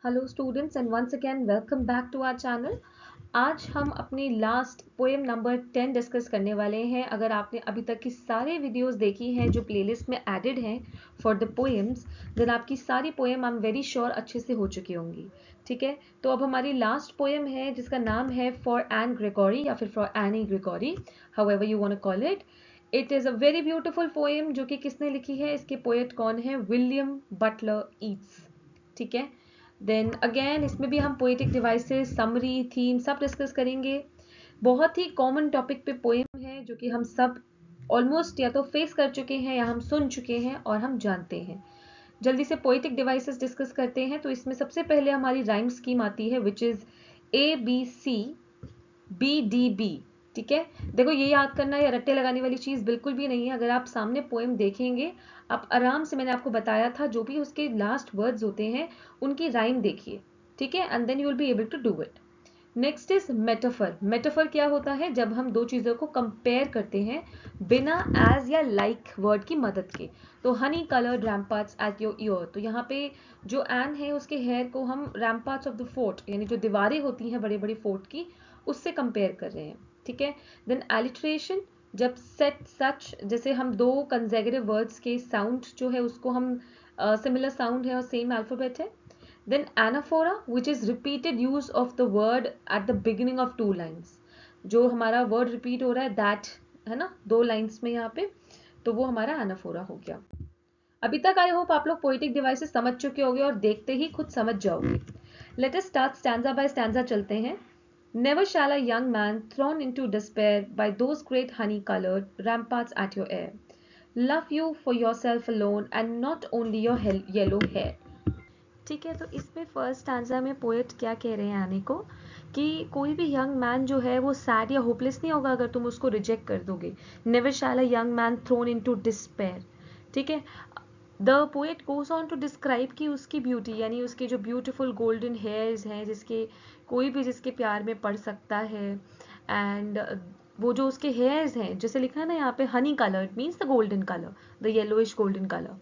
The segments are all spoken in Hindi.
Hello students and once again welcome back to our channel. आज हम अपनी लास्ट पोएम नंबर 10 डिस्कस करने वाले हैं। अगर आपने अभी तक की सारे वीडियोस देखी हैं जो प्लेलिस्ट में एडेड हैं फॉर द पोएम्स, देन आपकी सारी poem I am very sure अच्छे से हो चुकी होंगी। ठीक है, तो अब हमारी लास्ट पोएम है जिसका नाम है फॉर एन ग्रेगोरी या फिर for Annie Gregory, however you want to call it. It is a very beautiful poem जो कि किसने लिखी है, इसके पोएट कौन है, विलियम बटलर ईट्स। ठीक है, देन अगेन इसमें भी हम पोएटिक डिवाइसेस, समरी, थीम सब डिस्कस करेंगे। बहुत ही कॉमन टॉपिक पे पोएम है जो कि हम सब ऑलमोस्ट या तो फेस कर चुके हैं या हम सुन चुके हैं और हम जानते हैं। जल्दी से पोएटिक डिवाइसेस डिस्कस करते हैं। तो इसमें सबसे पहले हमारी राइम स्कीम आती है विच इज ABCBDB। ठीक है, देखो ये याद करना या रट्टे लगाने वाली चीज बिल्कुल भी नहीं है। अगर आप सामने पोएम देखेंगे, आप आराम से, मैंने आपको बताया था जो भी उसके लास्ट वर्ड्स होते हैं उनकी राइम देखिए। ठीक है, and then you will be able to do it. Next is metaphor. Metaphor क्या होता है, जब हम दो चीजों को कंपेयर करते हैं बिना एज या लाइक वर्ड की मदद के। तो honey coloured ramparts at your ear, तो यहाँ पे जो एन है उसके हेयर को हम रैम्पार्ट्स ऑफ द फोर्ट यानी जो दीवारें होती हैं बड़े बड़े फोर्ट की, उससे कंपेयर कर रहे हैं। ठीक है, देन एलिट्रेशन, जब सेट सच, जैसे हम दो कंसेक्यूटिव वर्ड्स के साउंड जो है उसको हम सिमिलर साउंड है और सेम अल्फाबेट है। Then anaphora, which is repeated use of the word at the beginning of two lines. जो हमारा वर्ड रिपीट हो रहा है दैट, है ना, दो लाइन्स में यहाँ पे, तो वो हमारा एनाफोरा हो गया। अभी तक आई होप आप लोग पोएटिक डिवाइसेस समझ चुके होंगे और देखते ही खुद समझ जाओगे। Let us start stanza by stanza चलते हैं। Never shall a young man thrown into despair by those great honey-colored ramparts at your air love you for yourself alone and not only your yellow hair. ठीक है, तो इसमें फर्स्ट स्टैंजा में पोएट क्या कह रहे हैं आने को, कि कोई भी यंग मैन जो है वो सैड या होपलेस नहीं होगा अगर तुम उसको रिजेक्ट कर दोगे। Never shall a young man thrown into despair. ठीक है, the poet goes on to describe कि उसकी ब्यूटी यानी उसके जो ब्यूटीफुल गोल्डन हेयर्स हैं जिसके कोई भी जिसके प्यार में पड़ सकता है, एंड वो जो उसके हेयर्स हैं, जैसे लिखा है ना यहाँ पे, Honey coloured means the golden colour, the yellowish golden colour,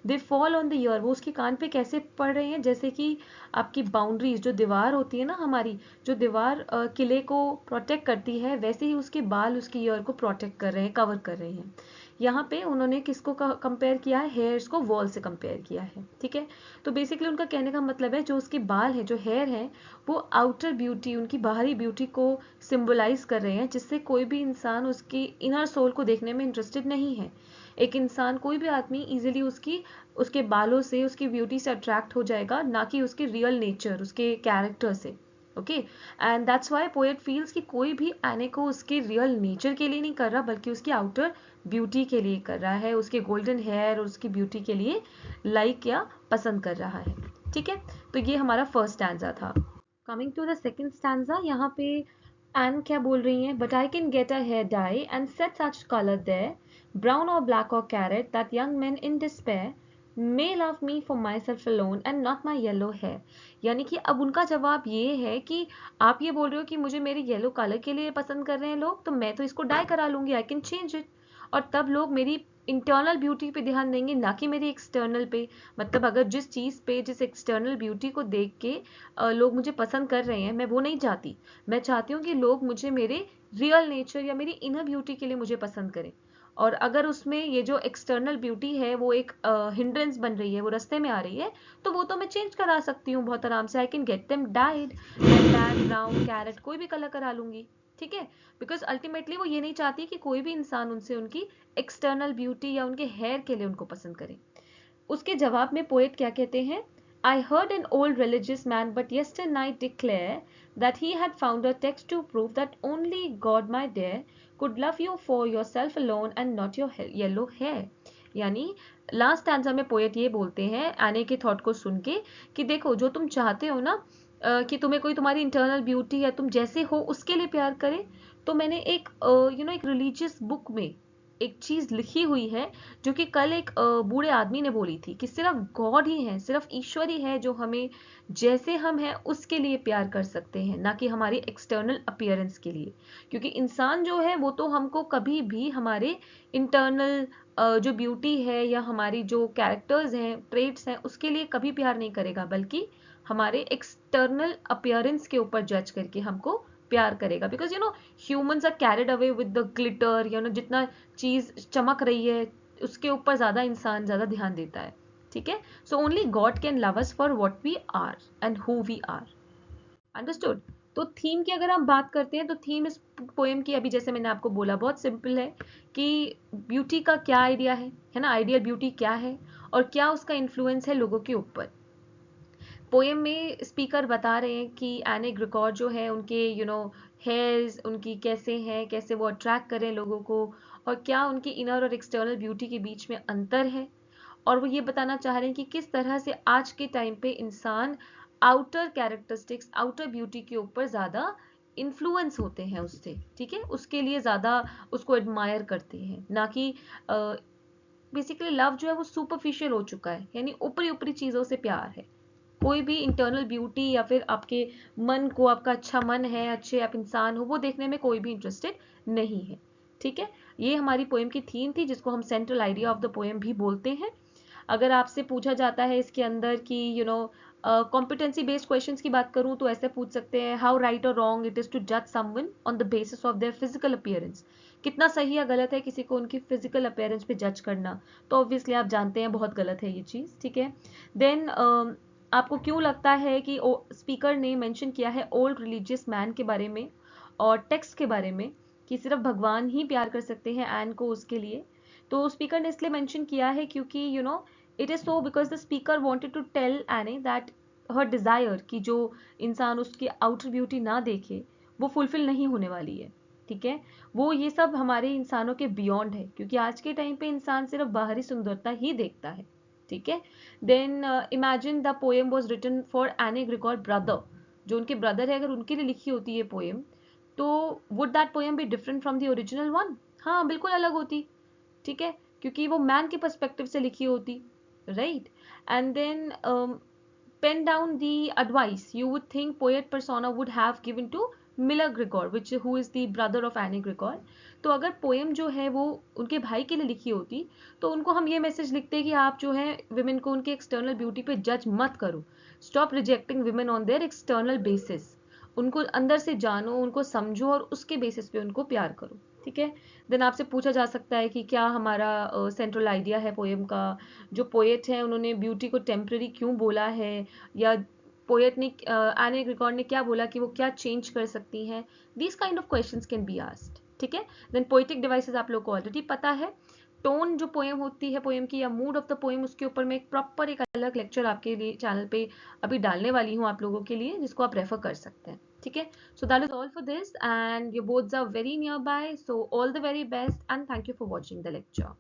they fall on the year, वो उसके कान पे कैसे पड़ रहे हैं, जैसे कि आपकी बाउंड्रीज जो दीवार होती है ना हमारी, जो दीवार किले को प्रोटेक्ट करती है, वैसे ही उसके बाल उसकी ईयर को प्रोटेक्ट कर रहे हैं, कवर कर रहे हैं। यहाँ पे उन्होंने किसको कंपेयर किया है, हेयर्स को वॉल से कंपेयर किया है। ठीक है, तो बेसिकली उनका कहने का मतलब है जो उसके बाल है, जो हेयर है, वो आउटर ब्यूटी, उनकी बाहरी ब्यूटी को सिंबलाइज कर रहे हैं, जिससे कोई भी इंसान उसकी इनर सोल को देखने में इंटरेस्टेड नहीं है। एक इंसान, कोई भी आदमी इजीली उसके बालों से, उसकी ब्यूटी से अट्रैक्ट हो जाएगा, ना कि उसके रियल नेचर, उसके कैरेक्टर से। Okay, and that's why poet feels कि कोई भी आने को उसके रियल नेचर के लिए नहीं कर रहा, बल्कि उसकी आउटर ब्यूटी के लिए कर रहा है, उसके गोल्डन हेयर और उसकी ब्यूटी के लिए लाइक या पसंद कर रहा है। ठीक है, तो ये हमारा फर्स्ट स्टैंजा था। Coming to the second stanza, यहाँ पे एन क्या बोल रही हैं, but I can get a hair dye and set such colour there, brown or black or carrot, that young men in despair may love me for myself alone and not my yellow hair. यानी कि अब उनका जवाब ये है कि आप ये बोल रहे हो कि मुझे मेरे येलो कलर के लिए पसंद कर रहे हैं लोग, तो मैं तो इसको डाई करा लूंगी, आई कैन चेंज इट, और तब लोग मेरी इंटरनल ब्यूटी पे ध्यान देंगे, ना कि मेरी एक्सटर्नल पे। मतलब अगर जिस चीज़ पे, जिस एक्सटर्नल ब्यूटी को देख के लोग मुझे पसंद कर रहे हैं, मैं वो नहीं चाहती। मैं चाहती हूँ कि लोग मुझे मेरे रियल नेचर या मेरी इनर ब्यूटी के लिए मुझे पसंद करें। और अगर उसमें ये जो एक्सटर्नल ब्यूटी है वो एक हिंड्रेंस बन रही है, वो रास्ते में आ रही है, तो वो तो मैं चेंज करा सकती हूँ बहुत आराम से। I can get them dyed, black, brown, carrot, कोई भी कलर करा लूंगी। ठीक है, बिकॉज अल्टीमेटली वो ये नहीं चाहती कि कोई भी इंसान उनसे उनकी एक्सटर्नल ब्यूटी या उनके हेयर के लिए उनको पसंद करे। उसके जवाब में पोएट क्या कहते हैं, I heard an old religious man but yesterday night declare that he had found a text to prove that only God, my dear, could love you for yourself alone and not your yellow hair. यानी लास्ट स्टैंजा में पोएट ये बोलते हैं आने के थॉट को सुन के, कि देखो जो तुम चाहते हो ना, कि तुम्हें कोई तुम्हारी इंटरनल ब्यूटी या तुम जैसे हो उसके लिए प्यार करे, तो मैंने एक एक रिलीजियस बुक में एक चीज लिखी हुई है जो कि कल एक बूढ़े आदमी ने बोली थी, कि सिर्फ गॉड ही है, सिर्फ ईश्वर ही है जो हमें जैसे हम हैं उसके लिए प्यार कर सकते हैं, ना कि हमारी एक्सटर्नल अपीयरेंस के लिए। क्योंकि इंसान जो है वो तो हमको कभी भी हमारे इंटरनल जो ब्यूटी है या हमारी जो कैरेक्टर्स हैं, ट्रेट्स हैं, उसके लिए कभी प्यार नहीं करेगा, बल्कि हमारे एक्सटर्नल अपीयरेंस के ऊपर जज करके हमको प्यार करेगा, because humans are carried away with the glitter, जितना चीज चमक रही है उसके ऊपर ज्यादा इंसान ज्यादा ध्यान देता है, ठीक है। So only God can love us for what we are and who we are, understood. तो थीम की अगर हम बात करते हैं तो थीम इस पोएम की, अभी जैसे मैंने आपको बोला, बहुत सिंपल है कि ब्यूटी का क्या आइडिया है ना, आइडियल ब्यूटी क्या है और क्या उसका इन्फ्लुएंस है लोगों के ऊपर। पोएम में स्पीकर बता रहे हैं कि एने ग्रिगोर जो है उनके हेयर्स उनकी कैसे हैं, कैसे वो अट्रैक्ट करें लोगों को, और क्या उनकी इनर और एक्सटर्नल ब्यूटी के बीच में अंतर है। और वो ये बताना चाह रहे हैं कि किस तरह से आज के टाइम पे इंसान आउटर कैरेक्टरिस्टिक्स, आउटर ब्यूटी के ऊपर ज्यादा इन्फ्लुएंस होते हैं उससे, ठीक है, उसके लिए ज्यादा उसको एडमायर करते हैं, ना कि बेसिकली लव जो है वो सुपरफिशियल हो चुका है, यानी ऊपरी ऊपरी चीजों से प्यार है। कोई भी इंटरनल ब्यूटी या फिर आपके मन को, आपका अच्छा मन है, अच्छे आप इंसान हो, वो देखने में कोई भी इंटरेस्टेड नहीं है, ठीक है। ये हमारी पोएम की थीम थी, जिसको हम central idea of the poem भी बोलते हैं। अगर आपसे पूछा जाता है इसके अंदर कि कॉम्पिटेंसी बेस्ड क्वेश्चंस की बात करूं तो ऐसे पूछ सकते हैं, हाउ राइट और रॉन्ग इट इज टू जज someone on the basis of their physical appearance. कितना सही या गलत है किसी को उनकी फिजिकल अपीयरेंस पे जज करना, तो ऑब्वियसली आप जानते हैं बहुत गलत है ये चीज, ठीक है। देन आपको क्यों लगता है कि स्पीकर ने मेंशन किया है ओल्ड रिलीजियस मैन के बारे में और टेक्स्ट के बारे में, कि सिर्फ भगवान ही प्यार कर सकते हैं एन को उसके लिए। तो स्पीकर ने इसलिए मेंशन किया है क्योंकि it is so because the speaker wanted to tell Annie that her desire कि जो इंसान उसकी आउटर ब्यूटी ना देखे वो फुलफिल नहीं होने वाली है, ठीक है। वो ये सब हमारे इंसानों के बियॉन्ड है, क्योंकि आज के टाइम पे इंसान सिर्फ बाहरी सुंदरता ही देखता है, ठीक है। Then imagine the poem was written for Anne Gregory brother, जो उनके ब्रदर है, अगर उनके लिए लिखी होती है पोएम, तो would that poem be different from the original one? हाँ, बिल्कुल अलग होती, ठीक है, क्योंकि वो मैन के पर्सपेक्टिव से लिखी होती, right. And then pen down the advice you would think poet persona would have given to Miller Grigor, which who is the brother of any Grigor. तो अगर पोएम जो है वो उनके भाई के लिए लिखी होती तो उनको हम ये मैसेज लिखते कि आप जो है विमेन को उनके एक्सटर्नल ब्यूटी पे जज मत करो, stop rejecting women on their external basis, उनको अंदर से जानो, उनको समझो और उसके बेसिस पे उनको प्यार करो, ठीक है। देन आपसे पूछा जा सकता है कि क्या हमारा सेंट्रल आइडिया है पोएम का, जो पोएट है उन्होंने ब्यूटी को टेम्पररी क्यों बोला है, या पोएट ने एने ग्रिगोर ने क्या बोला कि वो क्या चेंज कर सकती हैं, these kind of questions can be asked, ठीक है। देन पोएटिक डिवाइसेस आप लोग को ऑलरेडी पता है। टोन जो पोएम होती है पोएम की, या मूड ऑफ द पोएम, उसके ऊपर मैं एक प्रॉपर एक अलग लेक्चर आपके लिए चैनल पे अभी डालने वाली हूँ आप लोगों के लिए, जिसको आप रेफर कर सकते हैं, ठीक है। So that is all for this and your boards are very near by, so all the very best and thank you for watching the lecture.